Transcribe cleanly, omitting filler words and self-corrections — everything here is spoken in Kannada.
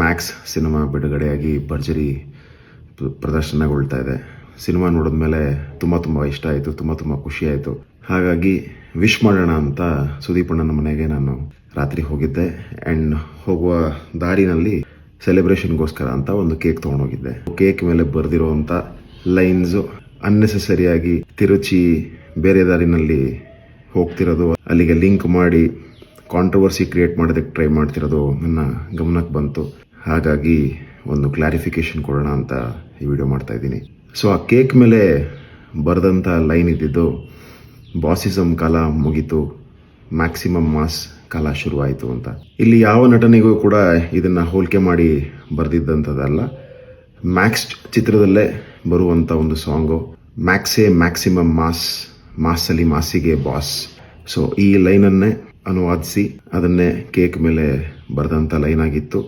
ಮ್ಯಾಕ್ಸ್ ಸಿನಿಮಾ ಬಿಡುಗಡೆಯಾಗಿ ಭರ್ಜರಿ ಪ್ರದರ್ಶನಗೊಳ್ತಾ ಇದೆ. ಸಿನಿಮಾ ನೋಡಿದ್ಮೇಲೆ ತುಂಬ ಇಷ್ಟ ಆಯಿತು, ತುಂಬ ಖುಷಿ ಆಯಿತು. ಹಾಗಾಗಿ ವಿಶ್ ಮಾಡೋಣ ಅಂತ ಸುದೀಪ್ ಅಣ್ಣನ ಮನೆಗೆ ನಾನು ರಾತ್ರಿ ಹೋಗಿದ್ದೆ. ಆ್ಯಂಡ್ ಹೋಗುವ ದಾರಿನಲ್ಲಿ ಸೆಲೆಬ್ರೇಷನ್ಗೋಸ್ಕರ ಅಂತ ಒಂದು ಕೇಕ್ ತೊಗೊಂಡೋಗಿದ್ದೆ. ಕೇಕ್ ಮೇಲೆ ಬರೆದಿರೋವಂಥ ಲೈನ್ಸು ಅನ್ನೆಸೆಸರಿಯಾಗಿ ತಿರುಚಿ ಬೇರೆ ದಾರಿನಲ್ಲಿ ಹೋಗ್ತಿರೋದು, ಅಲ್ಲಿಗೆ ಲಿಂಕ್ ಮಾಡಿ ಕಾಂಟ್ರವರ್ಸಿ ಕ್ರಿಯೇಟ್ ಮಾಡೋದಕ್ಕೆ ಟ್ರೈ ಮಾಡ್ತಿರೋದು ನನ್ನ ಗಮನಕ್ಕೆ ಬಂತು. ಹಾಗಾಗಿ ಒಂದು ಕ್ಲಾರಿಫಿಕೇಶನ್ ಕೊಡೋಣ ಅಂತ ಈ ವಿಡಿಯೋ ಮಾಡ್ತಾ ಇದ್ದೀನಿ. ಸೊ ಆ ಕೇಕ್ ಮೇಲೆ ಬರೆದಂಥ ಲೈನ್ ಇದ್ದಿದ್ದು, ಬಾಸಿಸಮ್ ಕಾಲ ಮುಗೀತು, ಮ್ಯಾಕ್ಸಿಮಮ್ ಮಾಸ್ ಕಾಲ ಶುರುವಾಯಿತು ಅಂತ. ಇಲ್ಲಿ ಯಾವ ನಟನಿಗೂ ಕೂಡ ಇದನ್ನು ಹೋಲಿಕೆ ಮಾಡಿ ಬರೆದಿದ್ದಂಥದ್ದಲ್ಲ. ಮ್ಯಾಕ್ಸ್ ಚಿತ್ರದಲ್ಲೇ ಬರುವಂಥ ಒಂದು ಸಾಂಗು, ಮ್ಯಾಕ್ಸೇ ಮ್ಯಾಕ್ಸಿಮಮ್ ಮಾಸ್, ಮಾಸಲ್ಲಿ ಮಾಸಿಗೆ ಬಾಸ್. ಸೊ ಈ ಲೈನನ್ನೇ ಅನುವಾದಿಸಿ ಅದನ್ನೇ ಕೇಕ್ ಮೇಲೆ ಬರೆದಂಥ ಲೈನ್ ಆಗಿತ್ತು.